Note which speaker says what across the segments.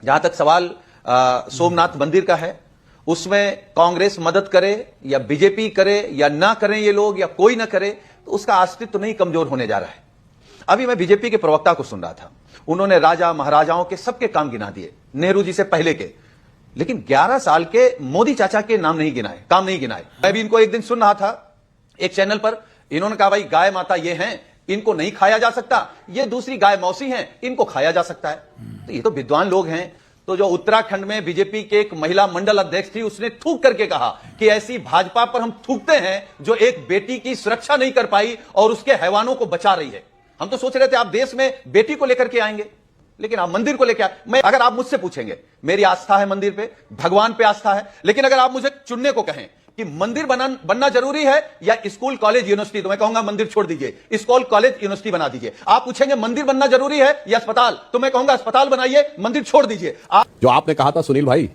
Speaker 1: जहां तक सवाल सोमनाथ मंदिर का है, उसमें कांग्रेस मदद करे या बीजेपी करे या ना करें ये लोग या कोई ना करे, तो उसका अस्तित्व तो नहीं कमजोर होने जा रहा है। अभी मैं बीजेपी के प्रवक्ता को सुन रहा था, उन्होंने राजा महाराजाओं के सबके काम गिना दिए, नेहरू जी से पहले के, लेकिन 11 साल के मोदी चाचा के नाम नहीं गिनाए, काम नहीं गिनाए। मैं भी इनको एक दिन सुन रहा था एक चैनल पर, इन्होंने कहा भाई गाय माता ये हैं, इनको नहीं खाया जा सकता, ये दूसरी गाय मौसी हैं, इनको खाया जा सकता है। तो ये तो विद्वान लोग हैं। तो जो उत्तराखंड में बीजेपी के एक महिला मंडल अध्यक्ष थी, उसने थूक करके कहा कि ऐसी भाजपा पर हम थूकते हैं जो एक बेटी की सुरक्षा नहीं कर पाई और उसके हैवानों को बचा रही है। हम तो सोच रहे थे आप देश में बेटी को लेकर के आएंगे, लेकिन आप मंदिर को लेकर आए। मैं अगर आप मुझसे पूछेंगे, मेरी आस्था है मंदिर पे, भगवान पे आस्था है, लेकिन अगर आप मुझे चुनने को कहें कि मंदिर बनना जरूरी है या स्कूल कॉलेज यूनिवर्सिटी, तो मैं कहूंगा मंदिर छोड़ दीजिए, स्कूल कॉलेज यूनिवर्सिटी बना दीजिए। आप पूछेंगे मंदिर बनना जरूरी है या अस्पताल, तो मैं कहूंगा अस्पताल बनाइए, मंदिर छोड़ दीजिए।
Speaker 2: जो आपने कहा था सुनील भाई,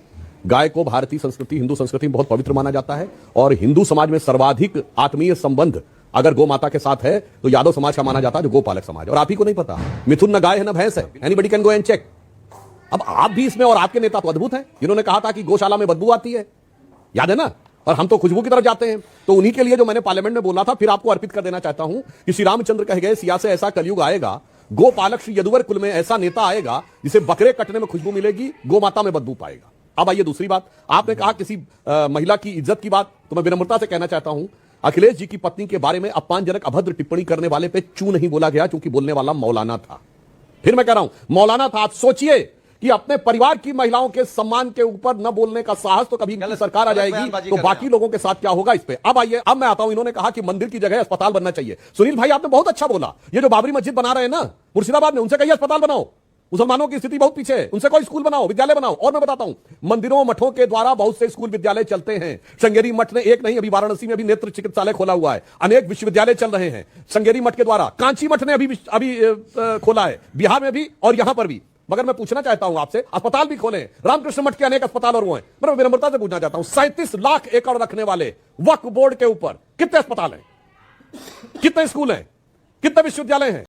Speaker 2: गाय को भारतीय संस्कृति, हिंदू संस्कृति में बहुत पवित्र माना जाता है और हिंदू समाज में सर्वाधिक आत्मीय संबंध अगर गौ माता के साथ है तो यादव समाज का माना जाता है, जो गोपालक समाज। और आप ही को नहीं पता, मिथुन न गाय है न भैंस है, anybody can go and check. अब आप भी इसमें, और आपके नेता तो अद्भुत हैं, जिन्होंने कहा था कि गौशाला में बदबू आती है, याद है ना, और हम तो खुशबू की तरफ जाते हैं। तो उन्हीं के लिए जो मैंने पार्लियामेंट में बोला था, फिर आपको अर्पित कर देना चाहता हूं कि श्री रामचंद्र कह गए, सिया से ऐसा कलयुग आएगा, गोपालक श्री यदुवर कुल में ऐसा नेता आएगा जिसे बकरे कटने में खुशबू मिलेगी, गो माता में बदबू पाएगा। अब आइए दूसरी बात, आपने कहा किसी महिला की इज्जत की बात, तो मैं विनम्रता से कहना चाहता हूं, अखिलेश जी की पत्नी के बारे में अपमानजनक अभद्र टिप्पणी करने वाले पे चू नहीं बोला गया, क्योंकि बोलने वाला मौलाना था। फिर मैं कह रहा हूं मौलाना था। आप सोचिए कि अपने परिवार की महिलाओं के सम्मान के ऊपर न बोलने का साहस तो कभी सरकार आ जाएगी तो बाकी लोगों के साथ क्या होगा इस पे। अब आइए, अब मैं आता हूं, इन्होंने कहा कि मंदिर की जगह अस्पताल बनना चाहिए। सुनील भाई आपने बहुत अच्छा बोला, ये जो बाबरी मस्जिद बना रहे हैं ना मुर्शिदाबाद में, उनसे कहिए अस्पताल बनाओ, मुसलमानों की स्थिति बहुत पीछे है, उनसे कोई स्कूल बनाओ, विद्यालय बनाओ। और मैं बताता हूं, मंदिरों मठों के द्वारा बहुत से स्कूल विद्यालय चलते हैं। श्रृंगेरी मठ ने एक नहीं, अभी वाराणसी में भी नेत्र चिकित्सालय खोला हुआ है, अनेक विश्वविद्यालय चल रहे हैं श्रृंगेरी मठ के द्वारा। कांची मठ ने अभी खोला है, बिहार में भी और यहां पर भी। मगर मैं पूछना चाहता हूं आपसे, अस्पताल भी खोले, रामकृष्ण मठ के अनेक अस्पताल और वो हैं। मैं विनम्रता से पूछना चाहता हूं, 37 लाख एकड़ रखने वाले वक्फ बोर्ड के ऊपर कितने अस्पताल हैं, कितने स्कूल हैं, कितने विश्वविद्यालय हैं?